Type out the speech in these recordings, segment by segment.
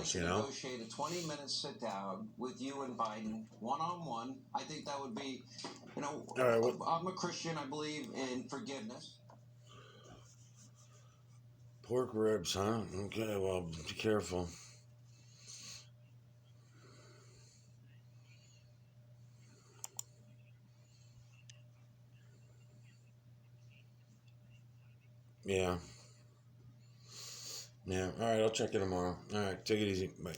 like to negotiate a 20-minute sit down with you and Biden one-on-one. I think that would be, all right, I'm a Christian. I believe in forgiveness. Pork ribs, huh? Okay, well, be careful. Yeah. Yeah. All right, I'll check it tomorrow. All right, take it easy. Bye.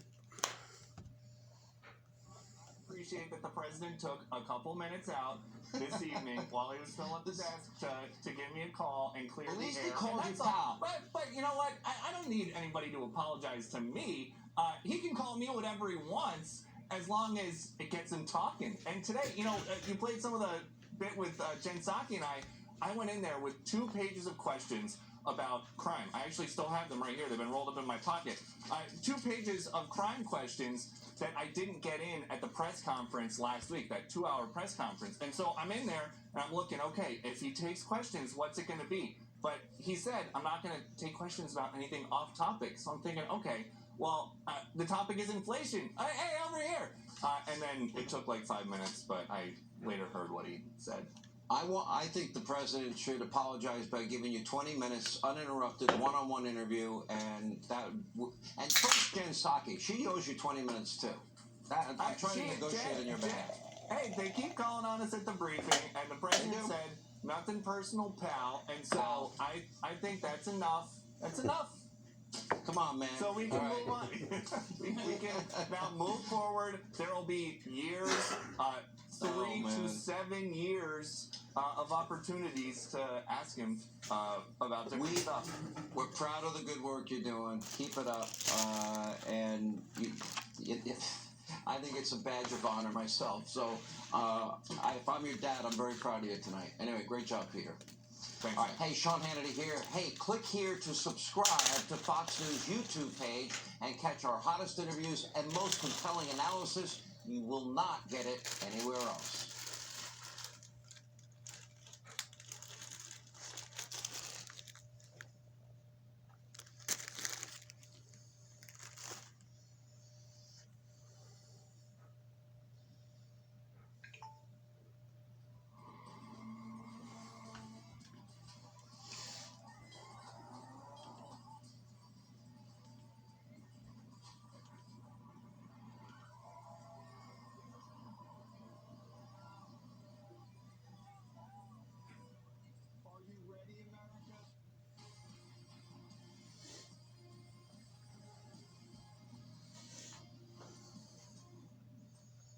Appreciate that the president took a couple minutes out this evening while he was still at the desk to give me a call and clear the air. At least he called you pal. But you know what? I don't need anybody to apologize to me. He can call me whatever he wants as long as it gets him talking. And today, you played some of the bit with Jen Psaki and I went in there with 2 pages of questions about crime. I actually still have them right here. They've been rolled up in my pocket. 2 pages of crime questions that I didn't get in at the press conference last week, that 2-hour press conference. And so I'm in there and I'm looking, okay, if he takes questions, what's it going to be? But he said, I'm not going to take questions about anything off topic. So I'm thinking, okay, well, the topic is inflation. Hey, over here. And then it took like 5 minutes, but I later heard what he said. I think the president should apologize by giving you 20 minutes uninterrupted one-on-one interview, and post Jen Psaki. She owes you 20 minutes too. I'm trying to negotiate on your behalf. Hey, they keep calling on us at the briefing, and the president said nothing personal, pal. And so I think that's enough. That's enough. Come on, man. So we can move on. we can now move forward. There will be years, 3 to 7 years of opportunities to ask him about different stuff. We're proud of the good work you're doing. Keep it up. And I think it's a badge of honor myself. So if I'm your dad, I'm very proud of you tonight. Anyway, great job, Peter. Thanks. All right, hey, Sean Hannity here. Hey, click here to subscribe to Fox News YouTube page and catch our hottest interviews and most compelling analysis. You will not get it anywhere else.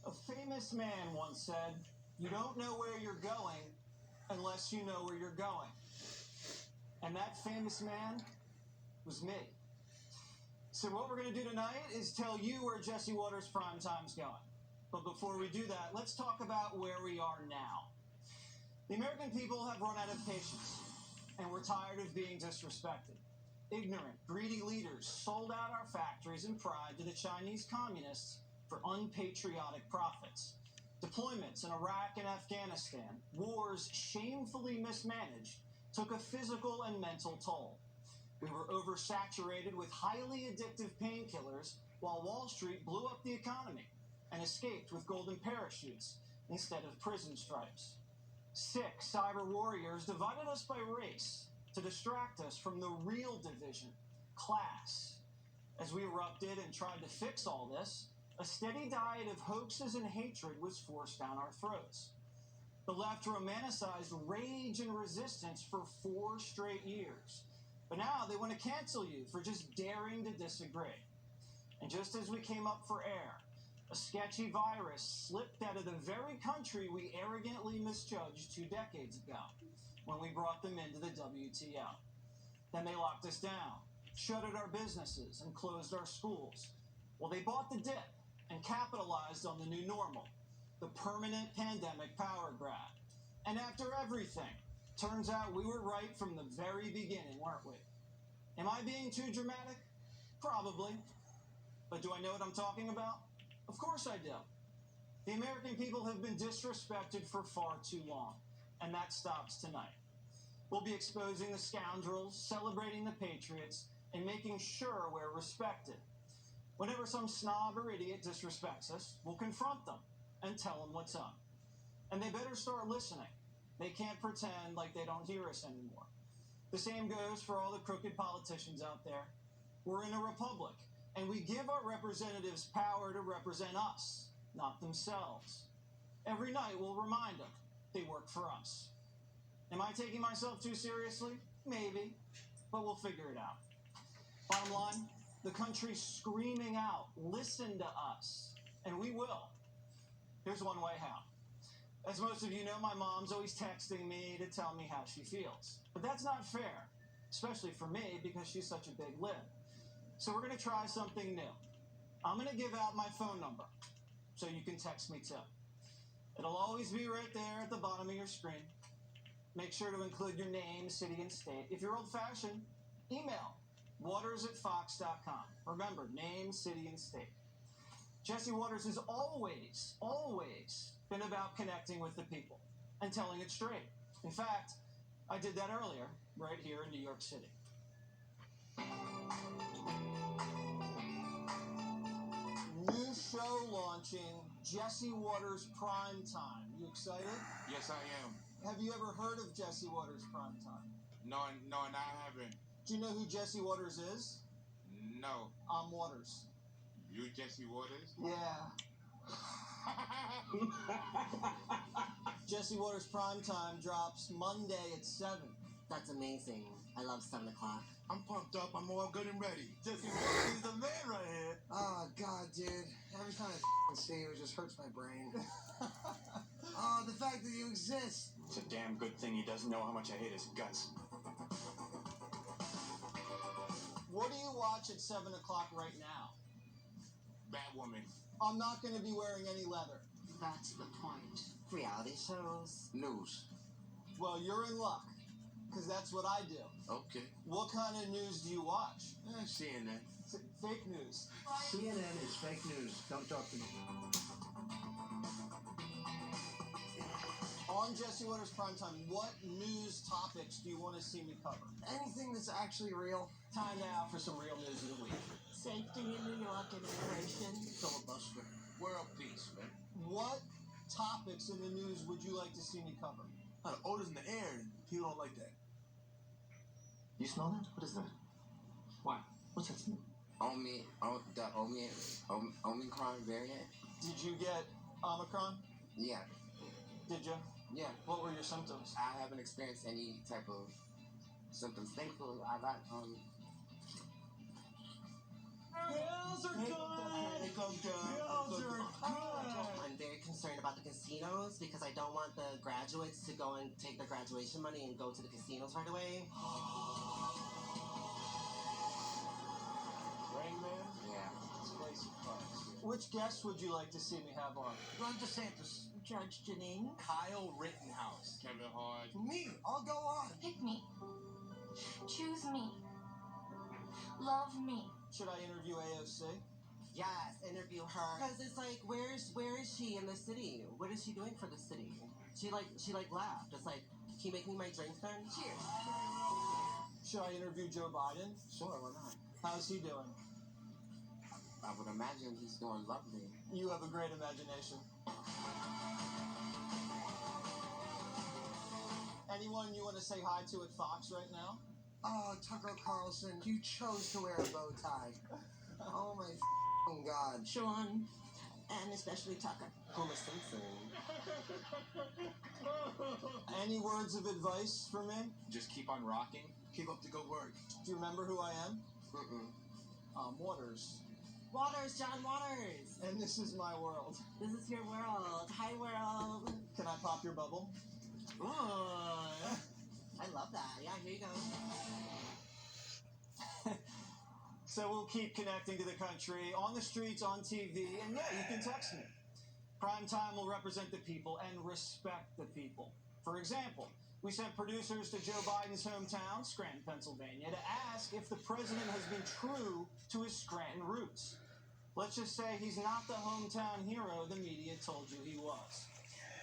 A famous man once said, "You don't know where you're going unless you know where you're going." And that famous man was me. So what we're going to do tonight is tell you where Jesse Watters Primetime's going. But before we do that, let's talk about where we are now. The American people have run out of patience, and we're tired of being disrespected. Ignorant, greedy leaders sold out our factories and pride to the Chinese communists for unpatriotic profits. Deployments in Iraq and Afghanistan, wars shamefully mismanaged, took a physical and mental toll. We were oversaturated with highly addictive painkillers while Wall Street blew up the economy and escaped with golden parachutes instead of prison stripes. Sick cyber warriors divided us by race to distract us from the real division, class. As we erupted and tried to fix all this, a steady diet of hoaxes and hatred was forced down our throats. The left romanticized rage and resistance for 4 straight years. But now they want to cancel you for just daring to disagree. And just as we came up for air, a sketchy virus slipped out of the very country we arrogantly misjudged 2 decades ago when we brought them into the WTO. Then they locked us down, shuttered our businesses, and closed our schools. Well, they bought the dip and capitalized on the new normal, the permanent pandemic power grab. And after everything, turns out we were right from the very beginning, weren't we? Am I being too dramatic? Probably. But do I know what I'm talking about? Of course I do. The American people have been disrespected for far too long, and that stops tonight. We'll be exposing the scoundrels, celebrating the patriots, and making sure we're respected. Whenever some snob or idiot disrespects us, we'll confront them and tell them what's up. And they better start listening. They can't pretend like they don't hear us anymore. The same goes for all the crooked politicians out there. We're in a republic, and we give our representatives power to represent us, not themselves. Every night we'll remind them they work for us. Am I taking myself too seriously? Maybe, but we'll figure it out. Bottom line, the country's screaming out, listen to us, and we will. Here's one way how. As most of you know, my mom's always texting me to tell me how she feels. But that's not fair, especially for me because she's such a big lib. So we're going to try something new. I'm going to give out my phone number so you can text me too. It'll always be right there at the bottom of your screen. Make sure to include your name, city, and state. If you're old-fashioned, email waters@fox.com. Remember, name, city, and state. Jesse Waters has always been about connecting with the people and telling it straight. In fact, I did that earlier, right here in New York City. New show launching, Jesse Waters Prime Time. You excited? Yes, I am. Have you ever heard of Jesse Waters Prime Time? No, and I haven't. Do you know who Jesse Waters is? No. I'm Waters. You Jesse Waters? Yeah. Jesse Waters Prime Time drops Monday at 7. That's amazing. I love 7 o'clock. I'm pumped up. I'm all good and ready. Jesse Waters is the man right here. Oh, God, dude. Every time I see you, it just hurts my brain. Oh, the fact that you exist. It's a damn good thing he doesn't know how much I hate his guts. What do you watch at 7 o'clock right now? Batwoman. I'm not going to be wearing any leather. That's the point. Reality shows. News. Well, you're in luck, because that's what I do. Okay. What kind of news do you watch? CNN. Fake news. CNN is fake news. Don't talk to me. On Jesse Waters Primetime, what news topics do you want to see me cover? Anything that's actually real. Time now for some real news of the week. Safety in New York and immigration. Filibuster. World peace, man. What topics in the news would you like to see me cover? The odor's in the air, and people don't like that. You smell that? What is that? Why? What's that smell? Omicron variant? Did you get Omicron? Yeah. Did you? Yeah. What were your symptoms? I haven't experienced any type of symptoms. Thankfully, I got, Girls are good! Girls are good! I'm very concerned about the casinos because I don't want the graduates to go and take their graduation money and go to the casinos right away. Rain Man? yeah. Let's play some cards. Which guests would you like to see me have on? Ron DeSantis. Judge Janine. Kyle Rittenhouse. Kevin Hart. Me. I'll go on. Pick me. Choose me. Love me. Should I interview AOC? Yes, interview her. Because it's like, where is she in the city? What is she doing for the city? She laughed. It's like, can you make me my drink then? Cheers. Should I interview Joe Biden? Sure, why not? How's he doing? I would imagine he's doing lovely. You have a great imagination. Anyone you want to say hi to at Fox right now? Oh, Tucker Carlson, you chose to wear a bow tie. Oh, my f***ing God. Sean, and especially Tucker. Homer Simpson. Any words of advice for me? Just keep on rocking. Keep up the good work. Do you remember who I am? Mm-mm. Waters. Waters, John Waters. And this is my world. This is your world. Hi, world. Can I pop your bubble? Ooh. I love that. Yeah, here you go. So we'll keep connecting to the country, on the streets, on TV, and yeah, you can text me. Prime Time will represent the people and respect the people. For example, we sent producers to Joe Biden's hometown, Scranton, Pennsylvania, to ask if the president has been true to his Scranton roots. Let's just say he's not the hometown hero the media told you he was.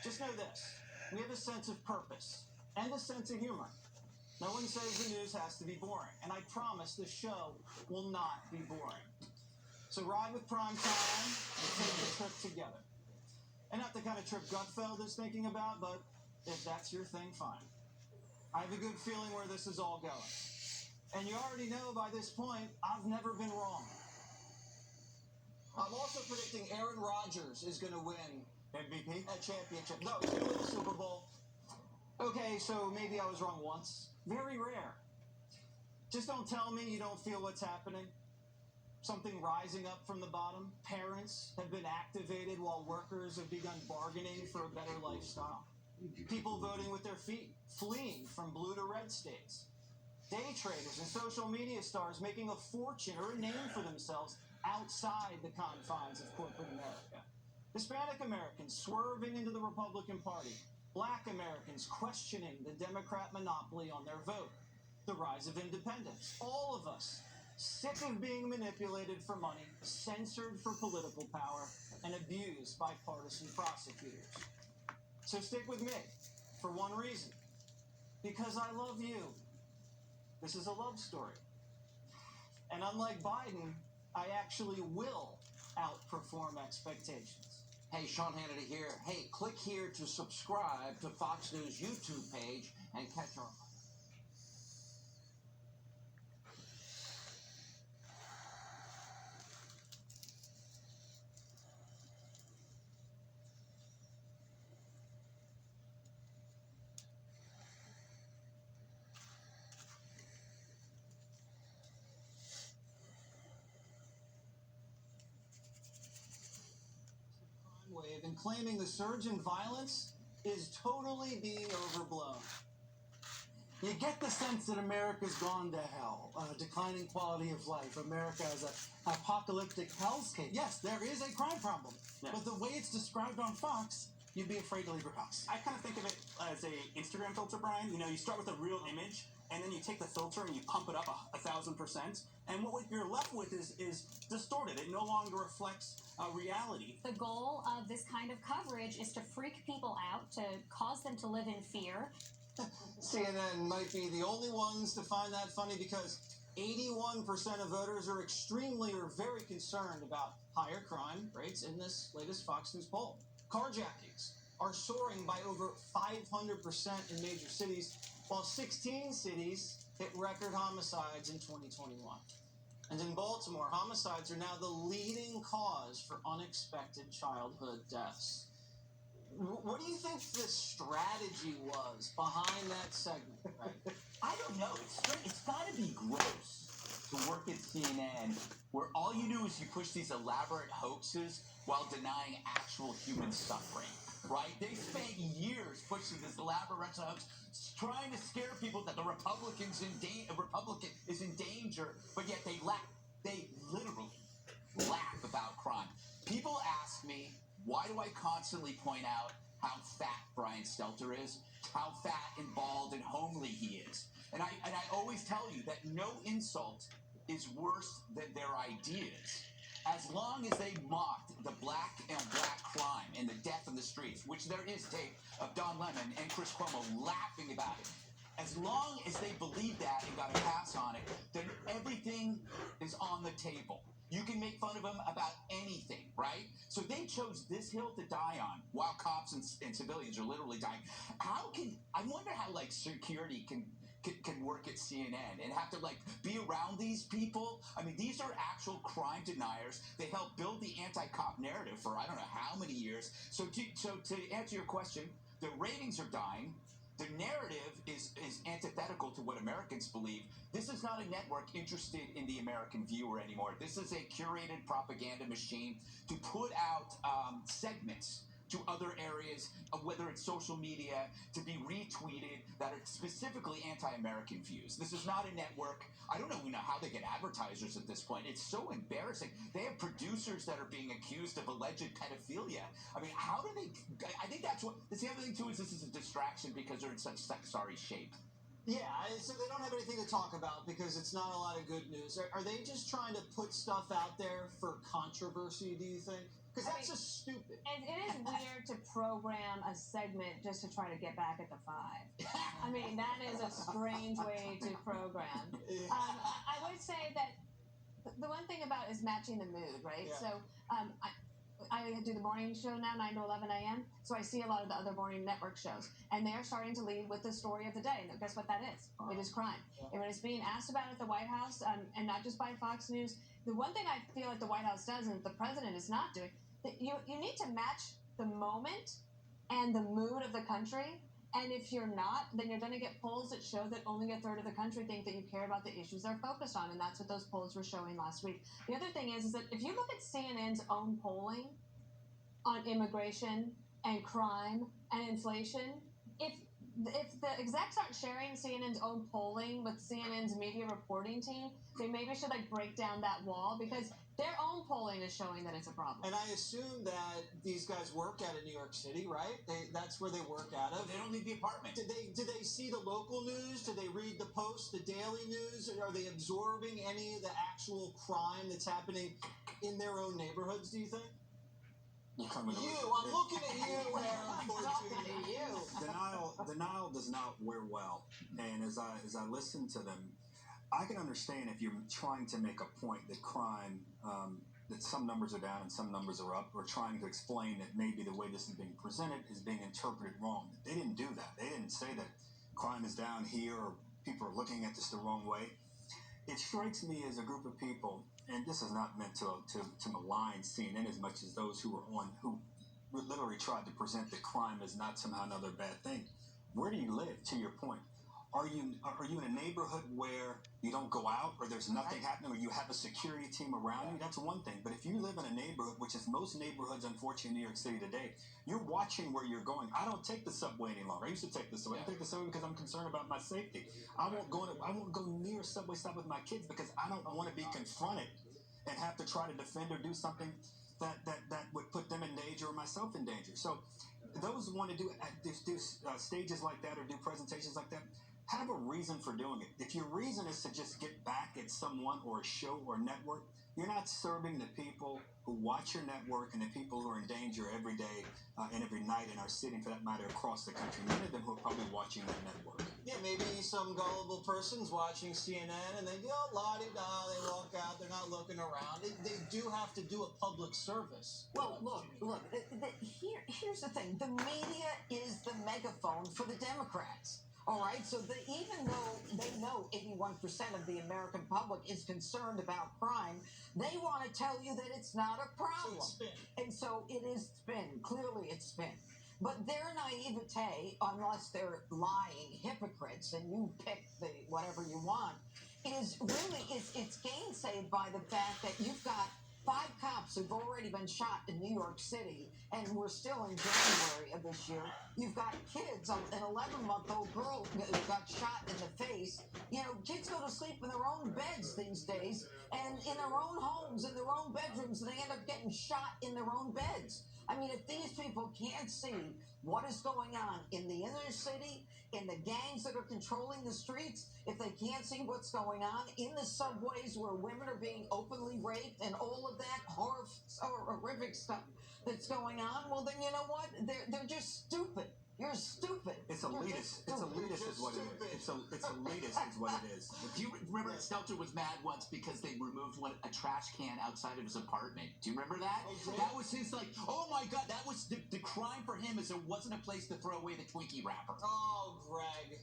Just know this, we have a sense of purpose and a sense of humor. No one says the news has to be boring, and I promise the show will not be boring. So ride with Prime Time and take the trip together. And not the kind of trip Gutfeld is thinking about, but if that's your thing, fine. I have a good feeling where this is all going. And you already know by this point, I've never been wrong. I'm also predicting Aaron Rodgers is going to win MVP? a championship. No, he's going to win the Super Bowl. Okay, so maybe I was wrong once. Very rare. Just don't tell me you don't feel what's happening. Something rising up from the bottom. Parents have been activated while workers have begun bargaining for a better lifestyle. People voting with their feet, fleeing from blue to red states. Day traders and social media stars making a fortune or a name for themselves outside the confines of corporate America. Hispanic Americans swerving into the Republican Party. Black Americans questioning the Democrat monopoly on their vote. The rise of independence. All of us sick of being manipulated for money, censored for political power, and abused by partisan prosecutors. So stick with me for one reason. Because I love you. This is a love story. And unlike Biden, I actually will outperform expectations. Hey, Sean Hannity here. Hey, click here to subscribe to Fox News YouTube page and catch our... Wave and claiming the surge in violence is totally being overblown. You get the sense that America's gone to hell, declining quality of life. America is an apocalyptic hellscape. Yes, there is a crime problem, but the way it's described on Fox, you'd be afraid to leave your house. I kind of think of it as a Instagram filter, Brian. You know, you start with a real image, and then you take the filter and you pump it up 1,000%, and what you're left with is distorted. It no longer reflects reality. The goal of this kind of coverage is to freak people out, to cause them to live in fear. CNN might be the only ones to find that funny because 81% of voters are extremely or very concerned about higher crime rates in this latest Fox News poll. Carjackings are soaring by over 500% in major cities, while 16 cities hit record homicides in 2021. And in Baltimore, homicides are now the leading cause for unexpected childhood deaths. What do you think the strategy was behind that segment, right? I don't know. It's got to be gross to work at CNN where all you do is you push these elaborate hoaxes while denying actual human suffering, right? They spent years pushing this elaborate hoax, trying to scare people that the Republican is in danger, but yet they literally laugh about crime. People ask me, why do I constantly point out how fat Brian Stelter is, how fat and bald and homely he is? And I always tell you that no insult is worse than their ideas. As long as they mocked the black crime and the death in the streets, which there is tape of Don Lemon and Chris Cuomo laughing about it, as long as they believe that and got a pass on it, then everything is on the table. You can make fun of them about anything, right? So they chose this hill to die on while cops and civilians are literally dying. I wonder how security can work at CNN and have to be around these people. I mean, these are actual crime deniers. They helped build the anti-cop narrative for I don't know how many years. So to answer your question, the ratings are dying. The narrative is antithetical to what Americans believe. This is not a network interested in the American viewer anymore. This is a curated propaganda machine to put out segments to other areas, whether it's social media, to be retweeted that are specifically anti-American views. This is not a network. I don't even know how they get advertisers at this point. It's so embarrassing. They have producers that are being accused of alleged pedophilia. I mean, how do they... I think that's the other thing, too, is this is a distraction because they're in such sorry shape. Yeah, so they don't have anything to talk about because it's not a lot of good news. Are they just trying to put stuff out there for controversy, do you think? Because that's just stupid. It is weird to program a segment just to try to get back at the five. I mean, that is a strange way to program. I would say that the one thing about is matching the mood, right? Yeah. So I do the morning show now, 9 to 11 a.m. So I see a lot of the other morning network shows, and they're starting to lead with the story of the day. And guess what that is? It is crime. And when it's being asked about at the White House, and not just by Fox News, the one thing I feel like the White House does, and the president is not doing, that you need to match the moment and the mood of the country. And if you're not, then you're going to get polls that show that only a third of the country think that you care about the issues they're focused on. And that's what those polls were showing last week. The other thing is that if you look at CNN's own polling on immigration and crime and inflation, if the execs aren't sharing CNN's own polling with CNN's media reporting team, they maybe should break down that wall, because their own polling is showing that it's a problem. And I assume that these guys work out of New York City, right? That's where they work out of. They don't leave the apartment. Do they see the local news? Do they read the Post, the Daily News? Are they absorbing any of the actual crime that's happening in their own neighborhoods, do you think? I'm looking at you, Aaron. I'm talking to you. Denial does not wear well. And as I listen to them, I can understand if you're trying to make a point that crime, that some numbers are down and some numbers are up, or trying to explain that maybe the way this is being presented is being interpreted wrong. They didn't do that. They didn't say that crime is down here or people are looking at this the wrong way. It strikes me as a group of people, and this is not meant to malign CNN as much as those who literally tried to present that crime is not somehow another bad thing. Where do you live, to your point? Are you in a neighborhood where you don't go out, or there's nothing happening, or you have a security team around you? That's one thing. But if you live in a neighborhood, which is most neighborhoods, unfortunately, in New York City today, you're watching where you're going. I don't take the subway any longer. I used to take the subway. I take the subway because I'm concerned about my safety. I won't go near a subway stop with my kids because I don't want to be confronted and have to try to defend or do something that would put them in danger or myself in danger. So those who want to do stages like that or do presentations like that, have a reason for doing it. If your reason is to just get back at someone or a show or network, you're not serving the people who watch your network and the people who are in danger every day and every night in our city, and for that matter, across the country. Many of them who are probably watching that network. Yeah, maybe some gullible person's watching CNN and they go, la-di-da, they walk out, they're not looking around. They do have to do a public service. Well, look, here's the thing. The media is the megaphone for the Democrats. All right, so even though they know 81% of the American public is concerned about crime, they want to tell you that it's not a problem. So it's spin. And so it is spin. Clearly it's spin. But their naivete, unless they're lying hypocrites and you pick whatever you want, is really, it's gainsayed by the fact that you've got 5 cops who've already been shot in New York City, and we're still in January of this year. You've got kids, an 11-month-old girl who got shot in the face. You know, kids go to sleep in their own beds these days, and in their own homes, in their own bedrooms, and they end up getting shot in their own beds. I mean, if these people can't see what is going on in the inner city, in the gangs that are controlling the streets, if they can't see what's going on in the subways where women are being openly raped and all of that horrific stuff that's going on, well, then you know what? They're just stupid. You're stupid. It's elitist. It's elitist is what it is. It's elitist is what it is. Do you remember that Stelter was mad once because they removed a trash can outside of his apartment? Do you remember that? That was his oh my God, that was the crime for him, is there wasn't a place to throw away the Twinkie wrapper. Oh, Greg.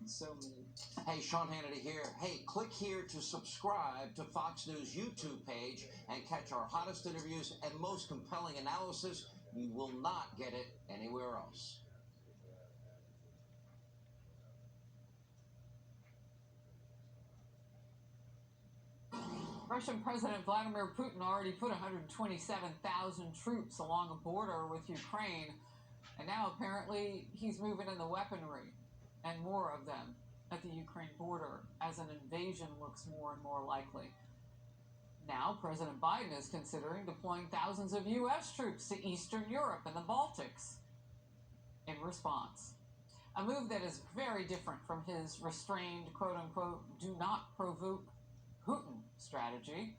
So mean. Hey, Sean Hannity here. Hey, click here to subscribe to Fox News YouTube page and catch our hottest interviews and most compelling analysis. You will not get it anywhere else. Russian President Vladimir Putin already put 127,000 troops along a border with Ukraine, and now apparently he's moving in the weaponry and more of them at the Ukraine border as an invasion looks more and more likely. Now President Biden is considering deploying thousands of U.S. troops to Eastern Europe and the Baltics in response. A move that is very different from his restrained, quote-unquote, do not provoke Putin strategy.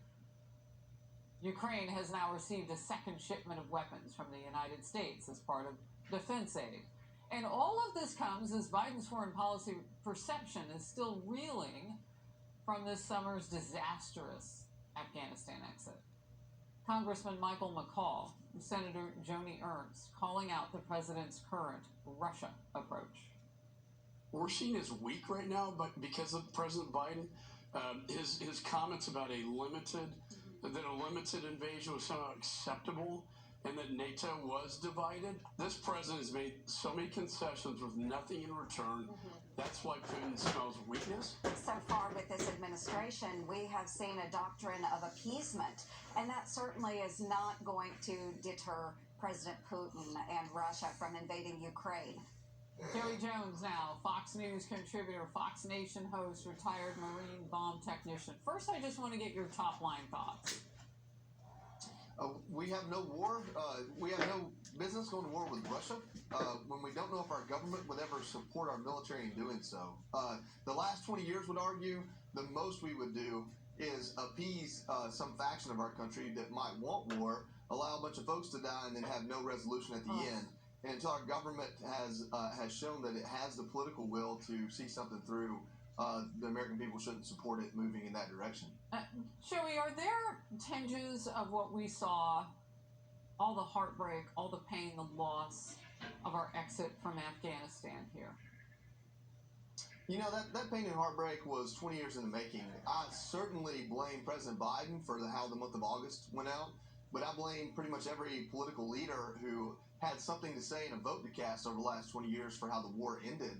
Ukraine has now received a second shipment of weapons from the United States as part of defense aid. And all of this comes as Biden's foreign policy perception is still reeling from this summer's disastrous Afghanistan exit. Congressman Michael McCaul, Senator Joni Ernst, calling out the president's current Russia approach. We're seen as weak right now, but because of President Biden, his comments about a limited invasion was somehow acceptable, and that NATO was divided. This president has made so many concessions with nothing in return. That's why Putin smells weakness. So far with this administration, we have seen a doctrine of appeasement, and that certainly is not going to deter President Putin and Russia from invading Ukraine. Terry Jones now, Fox News contributor, Fox Nation host, retired Marine bomb technician. First, I just want to get your top line thoughts. We have no war. We have no business going to war with Russia when we don't know if our government would ever support our military in doing so. The last 20 years would argue the most we would do is appease some faction of our country that might want war, allow a bunch of folks to die, and then have no resolution at the end. And until our government has shown that it has the political will to see something through, the American people shouldn't support it moving in that direction. Joey, are there tinges of what we saw, all the heartbreak, all the pain, the loss of our exit from Afghanistan here? You know, that pain and heartbreak was 20 years in the making. I certainly blame President Biden for how the month of August went out, but I blame pretty much every political leader who had something to say and a vote to cast over the last 20 years for how the war ended.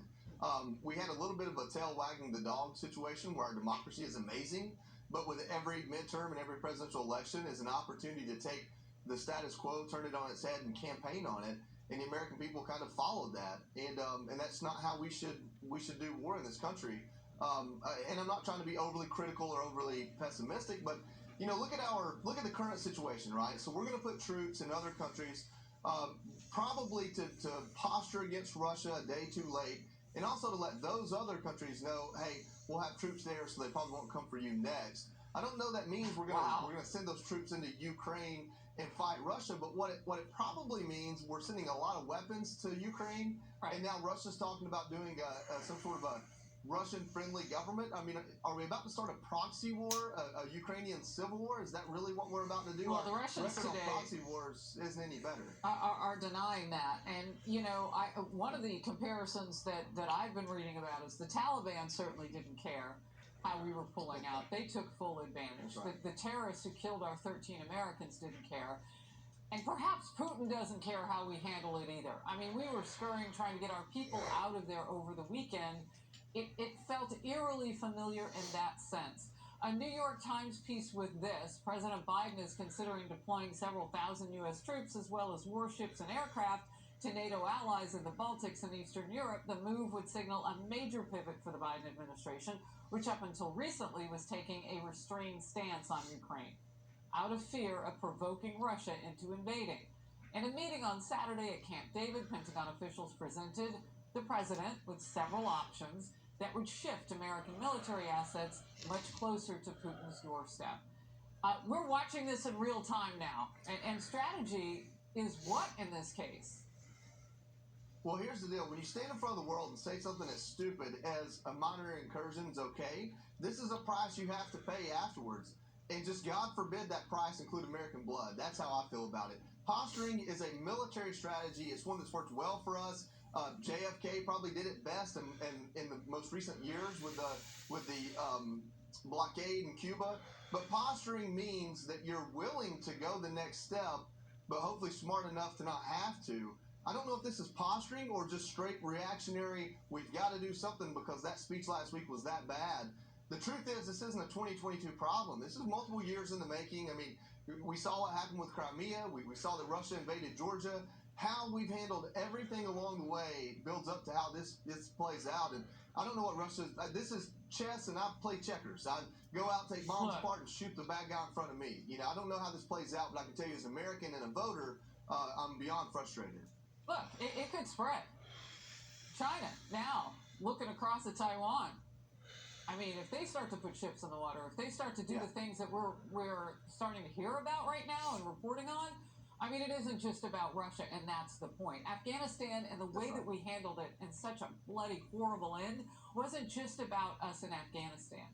We had a little bit of a tail wagging the dog situation where our democracy is amazing, but with every midterm and every presidential election is an opportunity to take the status quo, turn it on its head, and campaign on it. And the American people kind of followed that, and that's not how we should do war in this country. And I'm not trying to be overly critical or overly pessimistic, but you know, look at the current situation, right? So we're going to put troops in other countries, probably to posture against Russia a day too late, and also to let those other countries know, hey, we'll have troops there, so they probably won't come for you next. I don't know that means we're gonna send those troops into Ukraine and fight Russia, but what it probably means, we're sending a lot of weapons to Ukraine, and now Russia's talking about doing some sort of a Russian-friendly government. I mean, are we about to start a proxy war, a Ukrainian civil war? Is that really what we're about to do? Well, the Russians record today on proxy wars isn't any better. Are denying that. And, you know, one of the comparisons that I've been reading about is the Taliban certainly didn't care how we were pulling out. They took full advantage. Right. The terrorists who killed our 13 Americans didn't care. And perhaps Putin doesn't care how we handle it either. I mean, we were scurrying, trying to get our people out of there over the weekend. It felt eerily familiar in that sense. A New York Times piece with this: President Biden is considering deploying several thousand U.S. troops as well as warships and aircraft to NATO allies in the Baltics and Eastern Europe. The move would signal a major pivot for the Biden administration, which up until recently was taking a restrained stance on Ukraine, out of fear of provoking Russia into invading. In a meeting on Saturday at Camp David, Pentagon officials presented the president with several options that would shift American military assets much closer to Putin's doorstep. We're watching this in real time now, and strategy is what in this case? Well, here's the deal. When you stand in front of the world and say something as stupid as a minor incursion is okay, this is a price you have to pay afterwards. And just God forbid that price include American blood. That's how I feel about it. Posturing is a military strategy. It's one that's worked well for us. JFK probably did it best in the most recent years with the blockade in Cuba. But posturing means that you're willing to go the next step, but hopefully smart enough to not have to. I don't know if this is posturing or just straight reactionary, we've got to do something because that speech last week was that bad. The truth is, this isn't a 2022 problem. This is multiple years in the making. I mean, we saw what happened with Crimea. We saw that Russia invaded Georgia. How we've handled everything along the way builds up to how this plays out. And I don't know what Russia's... This is chess, and I play checkers. I go out, take bombs apart, and shoot the bad guy in front of me. You know, I don't know how this plays out, but I can tell you as an American and a voter, I'm beyond frustrated. Look, it could spread. China, now, looking across at Taiwan. I mean, if they start to put ships in the water, if they start to do the things that we're starting to hear about right now and reporting on, I mean, it isn't just about Russia, and that's the point. Afghanistan and the way that we handled it in such a bloody, horrible end wasn't just about us in Afghanistan.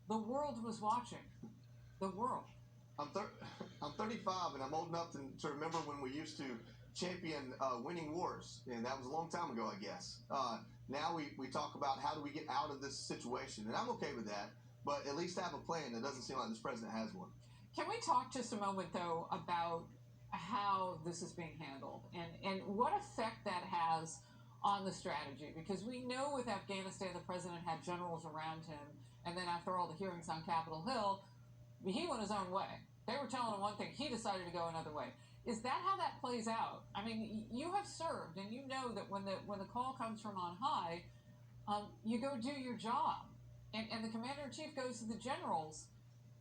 The world was watching. The world. I'm 35, and I'm old enough to remember when we used to champion winning wars, and that was a long time ago, I guess. Now we talk about how do we get out of this situation, and I'm okay with that, but at least have a plan. It doesn't seem like this president has one. Can we talk just a moment, though, about how this is being handled and what effect that has on the strategy? Because we know with Afghanistan, the president had generals around him, and then after all the hearings on Capitol Hill, he went his own way. They were telling him one thing, he decided to go another way. Is that how that plays out? I mean, you have served, and you know that when the call comes from on high, you go do your job, and the commander-in-chief goes to the generals,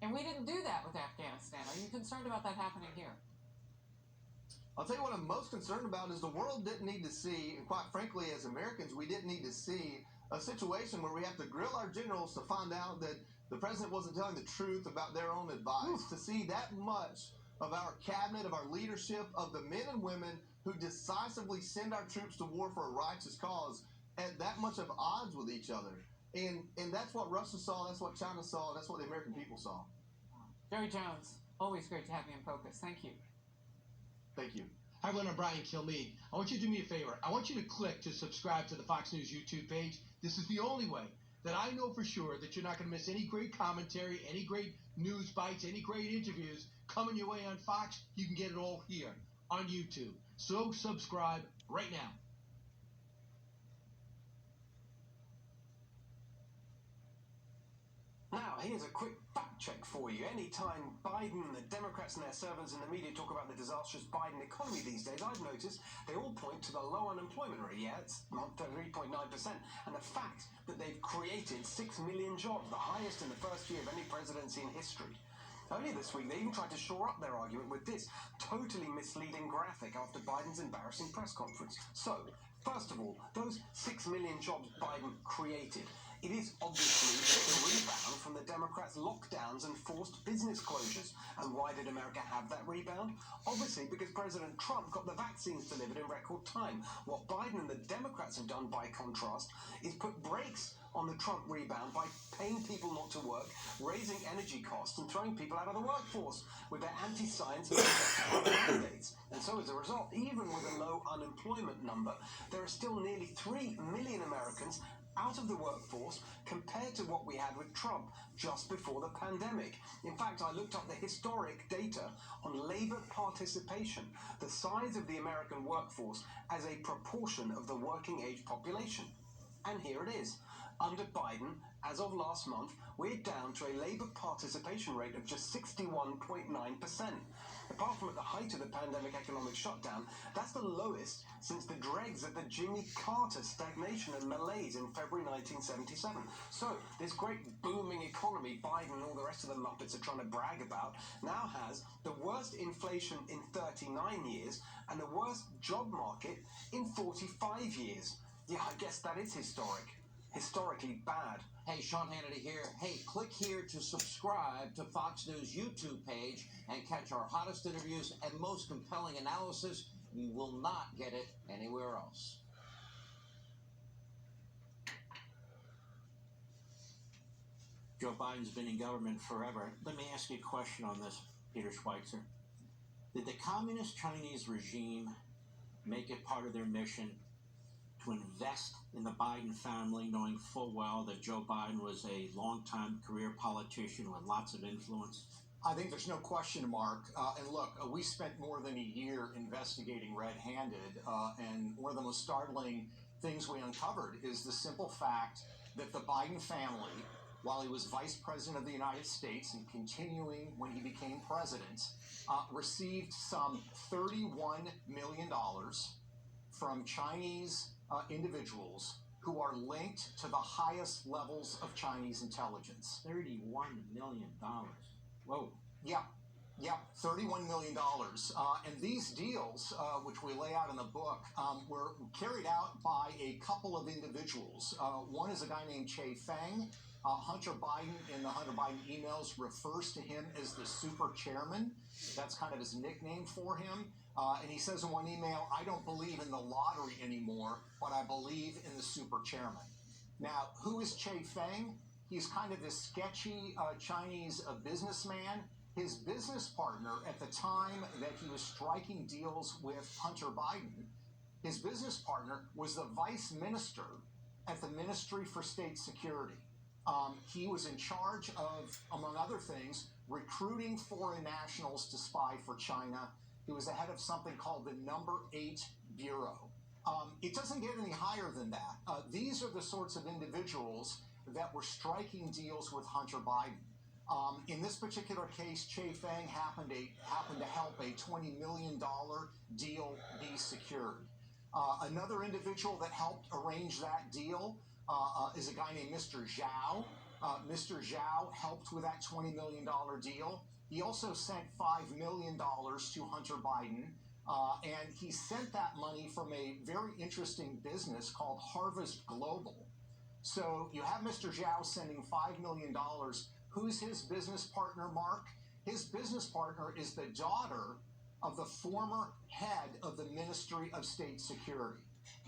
and we didn't do that with Afghanistan. Are you concerned about that happening here? I'll tell you what I'm most concerned about is the world didn't need to see, and quite frankly, as Americans, we didn't need to see a situation where we have to grill our generals to find out that the president wasn't telling the truth about their own advice. To see that much of our cabinet, of our leadership, of the men and women who decisively send our troops to war for a righteous cause at that much of odds with each other. And that's what Russia saw, that's what China saw, and that's what the American people saw. Jerry Jones, always great to have you in focus. Thank you. Thank you. Hi, everyone. I'm Brian Kilmeade. I want you to do me a favor. I want you to click to subscribe to the Fox News YouTube page. This is the only way that I know for sure that you're not going to miss any great commentary, any great news bites, any great interviews coming your way on Fox. You can get it all here on YouTube. So subscribe right now. Now, here's a quick fact check for you. Anytime Biden and the Democrats and their servants in the media talk about the disastrous Biden economy these days, I've noticed they all point to the low unemployment rate. Yeah, it's 3.9%. And the fact that they've created 6 million jobs, the highest in the first year of any presidency in history. Earlier this week, they even tried to shore up their argument with this totally misleading graphic after Biden's embarrassing press conference. So, first of all, those 6 million jobs Biden created, it is obviously the rebound from the Democrats' lockdowns and forced business closures. And why did America have that rebound? Obviously because President Trump got the vaccines delivered in record time. What Biden and the Democrats have done, by contrast, is put brakes on the Trump rebound by paying people not to work, raising energy costs, and throwing people out of the workforce with their anti-science mandates. And so as a result, even with a low unemployment number, there are still nearly 3 million Americans out of the workforce compared to what we had with Trump just before the pandemic. In fact, I looked up the historic data on labor participation, the size of the American workforce as a proportion of the working age population. And here it is. Under Biden, as of last month, we're down to a labor participation rate of just 61.9%. Apart from at the height of the pandemic economic shutdown, that's the lowest since the dregs of the Jimmy Carter stagnation and malaise in February 1977. So, this great booming economy Biden and all the rest of the Muppets are trying to brag about now has the worst inflation in 39 years and the worst job market in 45 years. Yeah, I guess that is historic. Historically bad. Hey, Sean Hannity here. Hey, click here to subscribe to Fox News YouTube page and catch our hottest interviews and most compelling analysis. You will not get it anywhere else. Joe Biden's been in government forever. Let me ask you a question on this, Peter Schweitzer. Did the communist Chinese regime make it part of their mission to invest in the Biden family, knowing full well that Joe Biden was a long-time career politician with lots of influence? I think there's no question, Mark. And look, we spent more than a year investigating red-handed, and one of the most startling things we uncovered is the simple fact that the Biden family, while he was vice president of the United States and continuing when he became president, received some $31 million from Chinese individuals who are linked to the highest levels of Chinese intelligence. $31 million. Whoa. Yeah, $31 million. And these deals, which we lay out in the book, were carried out by a couple of individuals. One is a guy named Che Feng. Hunter Biden, in the Hunter Biden emails, refers to him as the super chairman. That's kind of his nickname for him. And he says in one email, I don't believe in the lottery anymore, but I believe in the super chairman. Now, who is Che Feng? He's kind of this sketchy Chinese businessman. his business partner at the time that he was striking deals with Hunter Biden, his business partner was the vice minister at the Ministry for State Security. He was in charge of, among other things, recruiting foreign nationals to spy for China. He was the head of something called the Number 8 Bureau. It doesn't get any higher than that. These are the sorts of individuals that were striking deals with Hunter Biden. In this particular case, Che Feng happened to help a $20 million deal be secured. Another individual that helped arrange that deal is a guy named Mr. Zhao. Mr. Zhao helped with that $20 million deal. He also sent $5 million to Hunter Biden, and he sent that money from a very interesting business called Harvest Global. So you have Mr. Zhao sending $5 million. Who's his business partner, Mark? His business partner is the daughter of the former head of the Ministry of State Security.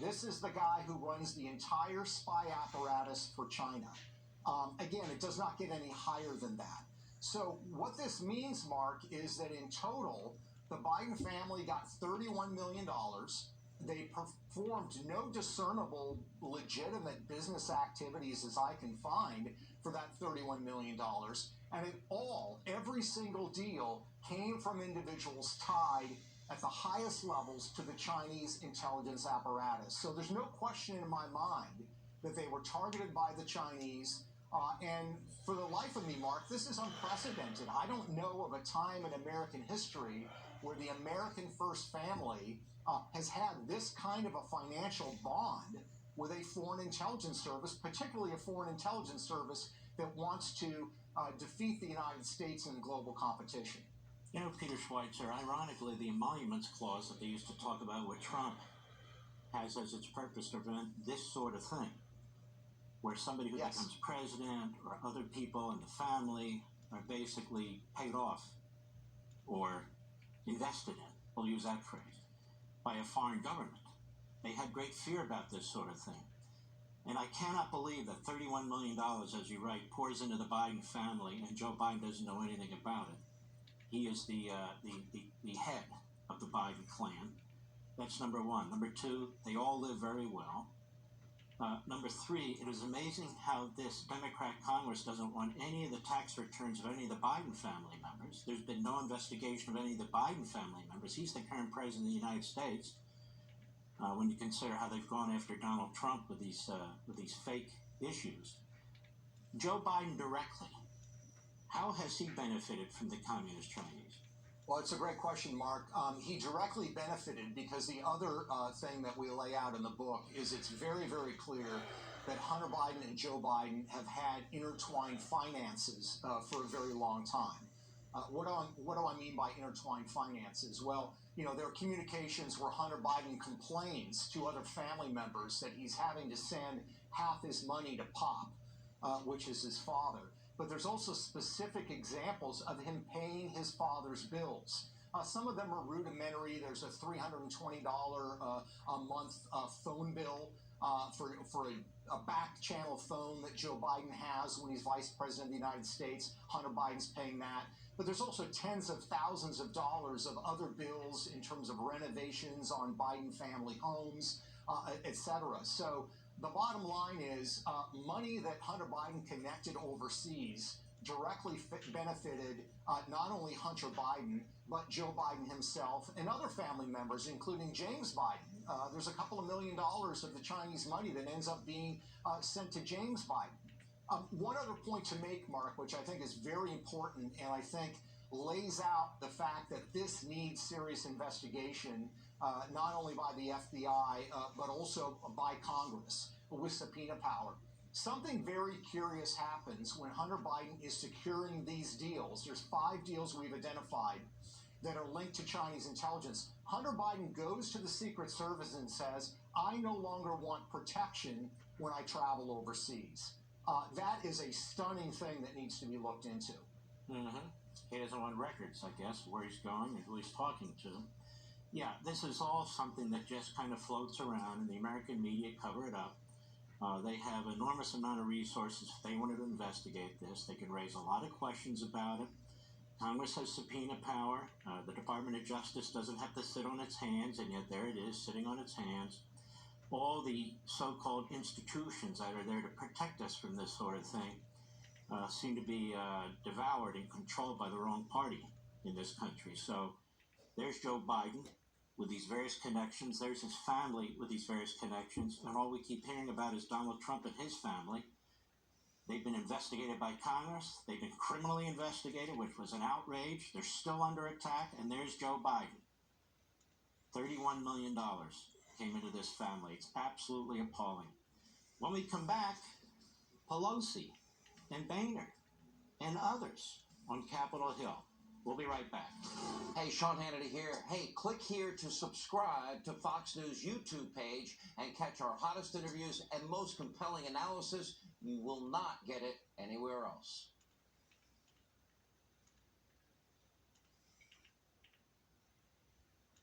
This is the guy who runs the entire spy apparatus for China. Again, it does not get any higher than that. So what this means, Mark, is that in total, the Biden family got $31 million. They performed no discernible, legitimate business activities, as I can find, for that $31 million. And in all, every single deal came from individuals tied at the highest levels to the Chinese intelligence apparatus. So there's no question in my mind that they were targeted by the Chinese. And for the life of me, Mark, this is unprecedented. I don't know of a time in American history where the American First Family has had this kind of a financial bond with a foreign intelligence service, particularly a foreign intelligence service that wants to defeat the United States in global competition. You know, Peter Schweitzer, ironically, the emoluments clause that they used to talk about with Trump has as its purpose to prevent this sort of thing, where somebody who becomes president or other people in the family are basically paid off or invested in, we'll use that phrase, by a foreign government. They had great fear about this sort of thing. And I cannot believe that $31 million, as you write, pours into the Biden family and Joe Biden doesn't know anything about it. He is the head of the Biden clan. That's number one. Number two, they all live very well. Number three, it is amazing how this Democrat Congress doesn't want any of the tax returns of any of the Biden family members. There's been no investigation of any of the Biden family members. He's the current president of the United States. When you consider how they've gone after Donald Trump with these fake issues. Joe Biden directly, how has he benefited from the communist Chinese? Well, it's a great question, Mark. He directly benefited because the other thing that we lay out in the book is it's very, very clear that Hunter Biden and Joe Biden have had intertwined finances for a very long time. What do I mean by intertwined finances? Well, you know, there are communications where Hunter Biden complains to other family members that he's having to send half his money to Pop, which is his father. But there's also specific examples of him paying his father's bills. Some of them are rudimentary. There's a $320 a month phone bill for a back channel phone that Joe Biden has when he's vice president of the United States. Hunter Biden's paying that. But there's also tens of thousands of dollars of other bills in terms of renovations on Biden family homes, etc. So the bottom line is money that Hunter Biden connected overseas directly benefited not only Hunter Biden, but Joe Biden himself and other family members, including James Biden. There's a couple of $1 million of the Chinese money that ends up being sent to James Biden. One other point to make, Mark, which I think is very important and I think lays out the fact that this needs serious investigation, not only by the FBI, but also by Congress with subpoena power. Something very curious happens when Hunter Biden is securing these deals. There's 5 deals we've identified that are linked to Chinese intelligence. Hunter Biden goes to the Secret Service and says, I no longer want protection when I travel overseas. That is a stunning thing that needs to be looked into. Mm-hmm. He doesn't want records, I guess, where he's going and who he's talking to. Yeah, this is all something that just kind of floats around, and the American media cover it up. They have enormous amount of resources. If they wanted to investigate this, they could raise a lot of questions about it. Congress has subpoena power. The Department of Justice doesn't have to sit on its hands, and yet there it is, sitting on its hands. All the so-called institutions that are there to protect us from this sort of thing seem to be devoured and controlled by the wrong party in this country. So there's Joe Biden with these various connections. There's his family with these various connections. And all we keep hearing about is Donald Trump and his family. They've been investigated by Congress. They've been criminally investigated, which was an outrage. They're still under attack. And there's Joe Biden. $31 million came into this family. It's absolutely appalling. When we come back, Pelosi and Boehner and others on Capitol Hill. We'll be right back. Hey, Sean Hannity here. Hey, click here to subscribe to Fox News YouTube page and catch our hottest interviews and most compelling analysis. You will not get it anywhere else.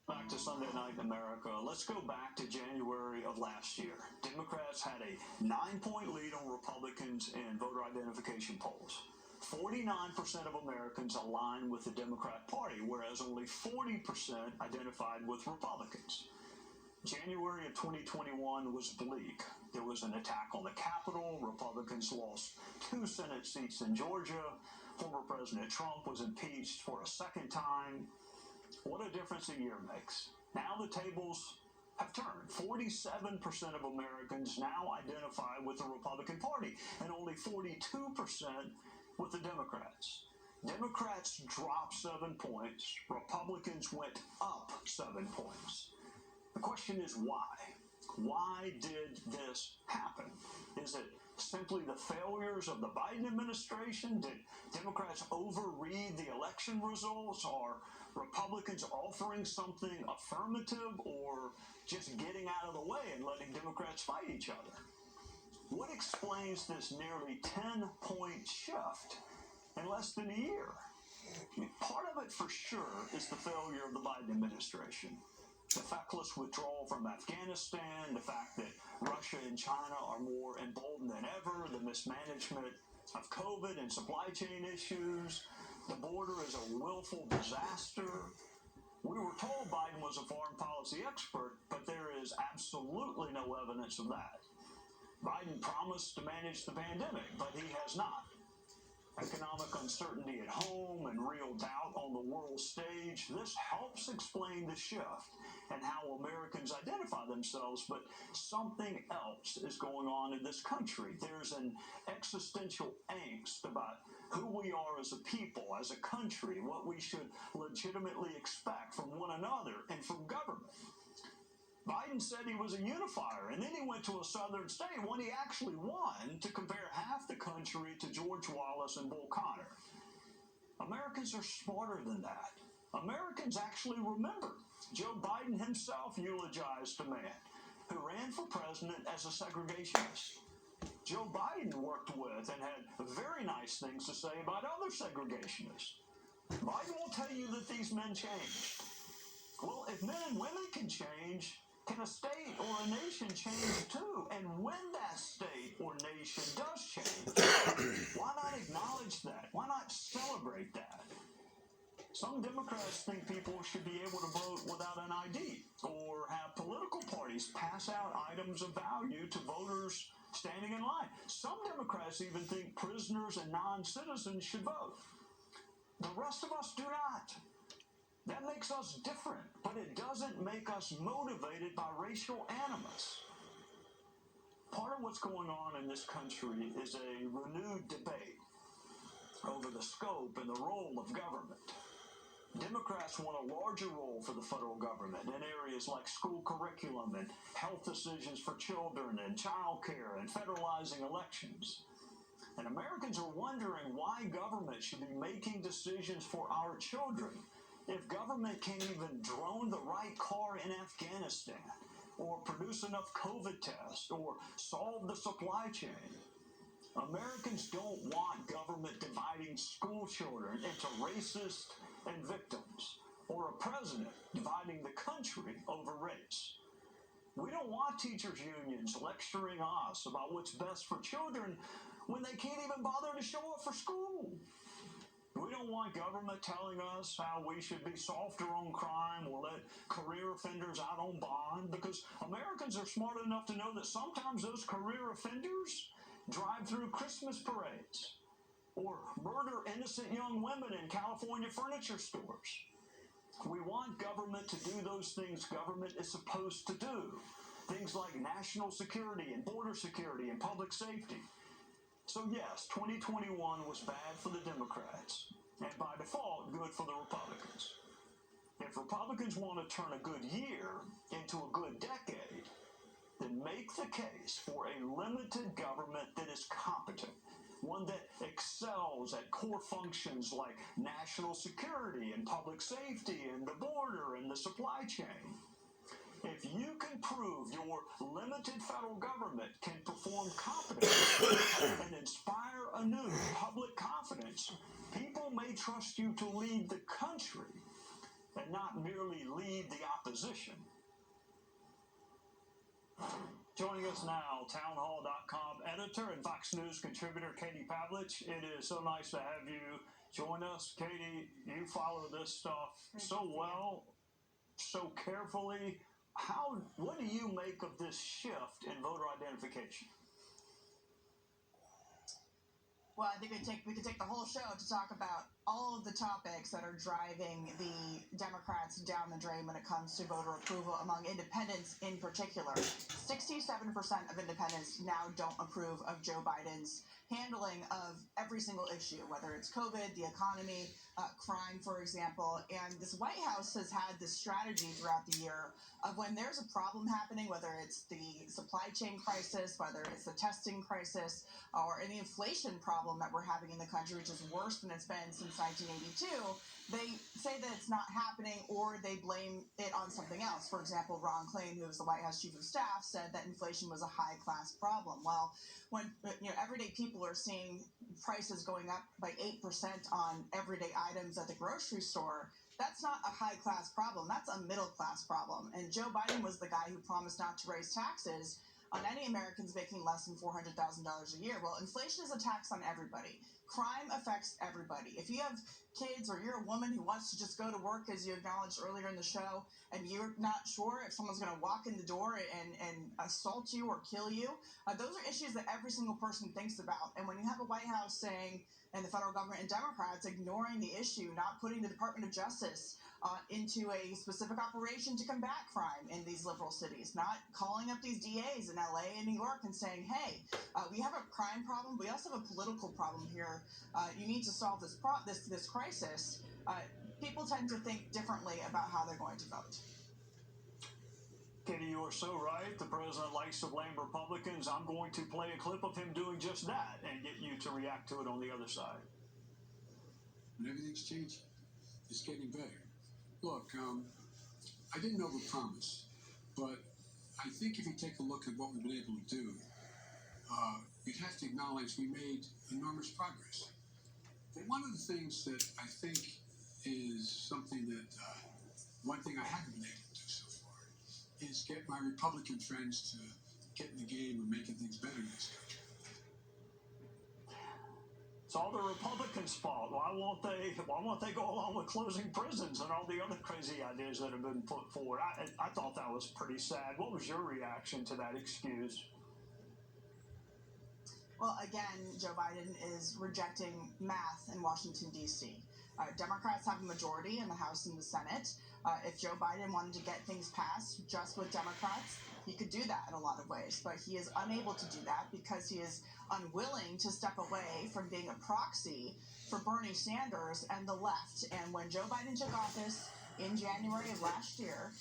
Back to Sunday Night in America. Let's go back to January of last year. Democrats had a 9-point lead on Republicans in voter identification polls. 49% of Americans aligned with the Democrat Party, whereas only 40% identified with Republicans. January of 2021 was bleak. There was an attack on the Capitol. Republicans lost 2 Senate seats in Georgia. Former President Trump was impeached for a second time. What a difference a year makes. Now the tables have turned. 47% of Americans now identify with the Republican Party, and only 42% with the Democrats. Democrats dropped 7 points. Republicans went up 7 points. The question is why? Why did this happen? Is it simply the failures of the Biden administration? Did Democrats overread the election results? Are Republicans offering something affirmative, or just getting out of the way and letting Democrats fight each other? What explains this nearly 10-point shift in less than a year? I mean, part of it for sure is the failure of the Biden administration. The feckless withdrawal from Afghanistan, the fact that Russia and China are more emboldened than ever, the mismanagement of COVID and supply chain issues, the border is a willful disaster. We were told Biden was a foreign policy expert, but there is absolutely no evidence of that. Biden promised to manage the pandemic, but he has not. Economic uncertainty at home and real doubt on the world stage, this helps explain the shift and how Americans identify themselves, but something else is going on in this country. There's an existential angst about who we are as a people, as a country, what we should legitimately expect from one another and from government. Biden said he was a unifier, and then he went to a southern state, one he actually won, to compare half the country to George Wallace and Bull Connor. Americans are smarter than that. Americans actually remember Joe Biden himself eulogized a man who ran for president as a segregationist. Joe Biden worked with and had very nice things to say about other segregationists. Biden will tell you that these men changed. Well, if men and women can change, can a state or a nation change too? And when that state or nation does change, why not acknowledge that? Why not celebrate that? Some Democrats think people should be able to vote without an ID, or have political parties pass out items of value to voters standing in line. Some Democrats even think prisoners and non-citizens should vote. The rest of us do not. That makes us different, but it doesn't make us motivated by racial animus. Part of what's going on in this country is a renewed debate over the scope and the role of government. Democrats want a larger role for the federal government in areas like school curriculum and health decisions for children and child care and federalizing elections. And Americans are wondering why government should be making decisions for our children if government can't even drone the right car in Afghanistan, or produce enough COVID tests, or solve the supply chain. Americans don't want government dividing school children into racists and victims, or a president dividing the country over race. We don't want teachers' unions lecturing us about what's best for children when they can't even bother to show up for school. We don't want government telling us how we should be softer on crime or let career offenders out on bond, because Americans are smart enough to know that sometimes those career offenders drive through Christmas parades or murder innocent young women in California furniture stores. We want government to do those things government is supposed to do. Things like national security and border security and public safety. So yes, 2021 was bad for the Democrats, and by default, good for the Republicans. If Republicans want to turn a good year into a good decade, then make the case for a limited government that is competent, one that excels at core functions like national security and public safety and the border and the supply chain. If you can prove your limited federal government can perform competently and inspire anew public confidence, people may trust you to lead the country and not merely lead the opposition. Joining us now, townhall.com editor and Fox News contributor Katie Pavlich. It is so nice to have you join us. Katie, you follow this stuff so well, so carefully. What do you make of this shift in voter identification? Well, I think we could take the whole show to talk about all of the topics that are driving the Democrats down the drain when it comes to voter approval among independents in particular. 67% of independents now don't approve of Joe Biden's handling of every single issue, whether it's COVID, the economy, crime, for example. And this White House has had this strategy throughout the year of when there's a problem happening, whether it's the supply chain crisis, whether it's the testing crisis, or any inflation problem that we're having in the country, which is worse than it's been since 1982, they say that it's not happening or they blame it on something else. For example, Ron Klain, who is the White House chief of staff, said that inflation was a high-class problem. Well, when everyday people are seeing prices going up by 8% on everyday items at the grocery store, that's not a high-class problem. That's a middle-class problem. And Joe Biden was the guy who promised not to raise taxes on any Americans making less than $400,000 a year. Well, inflation is a tax on everybody. Crime affects everybody. If you have kids or you're a woman who wants to just go to work, as you acknowledged earlier in the show, and you're not sure if someone's going to walk in the door and assault you or kill you, those are issues that every single person thinks about. And when you have a White House saying, and the federal government and Democrats ignoring the issue, not putting the Department of Justice into a specific operation to combat crime in these liberal cities, not calling up these DAs in LA and New York and saying, hey, we have a crime problem, we also have a political problem here. You need to solve this crisis. People tend to think differently about how they're going to vote. Katie, you are so right. The president likes to blame Republicans. I'm going to play a clip of him doing just that and get you to react to it on the other side. And everything's changing. It's getting better. Look, I didn't overpromise, but I think if you take a look at what we've been able to do, you'd have to acknowledge we made enormous progress. But one of the things that I think is something that, one thing I haven't been able to do so far is get my Republican friends to get in the game of making things better in this country. It's all the Republicans' fault. Why won't they go along with closing prisons and all the other crazy ideas that have been put forward? I thought that was pretty sad. What was your reaction to that excuse? Well, again, Joe Biden is rejecting math in Washington, D.C. Democrats have a majority in the House and the Senate. If Joe Biden wanted to get things passed just with Democrats, he could do that in a lot of ways, but he is unable to do that because he is unwilling to step away from being a proxy for Bernie Sanders and the left. And when Joe Biden took office in January of last year,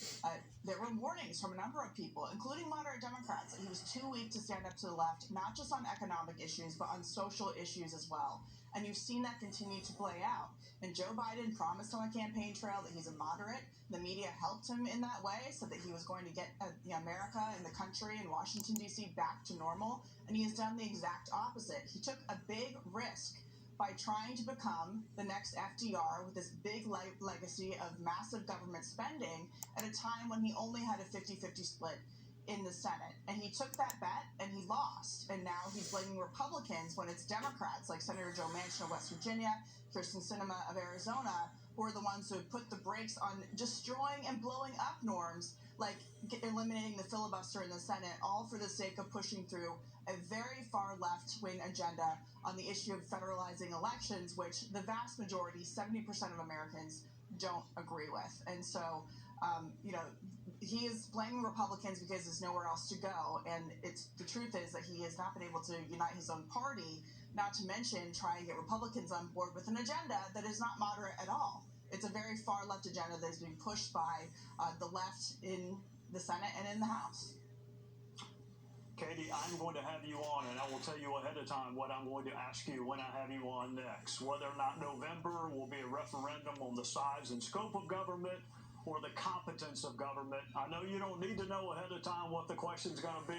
there were warnings from a number of people, including moderate Democrats, that he was too weak to stand up to the left, not just on economic issues, but on social issues as well. And you've seen that continue to play out. And Joe Biden promised on the campaign trail that he's a moderate. The media helped him in that way so that he was going to get America and the country and Washington, D.C. back to normal. And he has done the exact opposite. He took a big risk by trying to become the next FDR with this big legacy of massive government spending at a time when he only had a 50-50 split in the Senate. And he took that bet and he lost. And now he's blaming Republicans when it's Democrats like Senator Joe Manchin of West Virginia, Kirsten Sinema of Arizona, who are the ones who have put the brakes on destroying and blowing up norms, like eliminating the filibuster in the Senate, all for the sake of pushing through a very far left-wing agenda on the issue of federalizing elections, which the vast majority, 70% of Americans, don't agree with. And so, he is blaming Republicans because there's nowhere else to go. And the truth is that he has not been able to unite his own party, not to mention try and get Republicans on board with an agenda that is not moderate at all. It's a very far left agenda that is being pushed by the left in the Senate and in the House. Katie, I'm going to have you on, and I will tell you ahead of time what I'm going to ask you when I have you on next. Whether or not November will be a referendum on the size and scope of government or the competence of government. I know you don't need to know ahead of time what the question's going to be.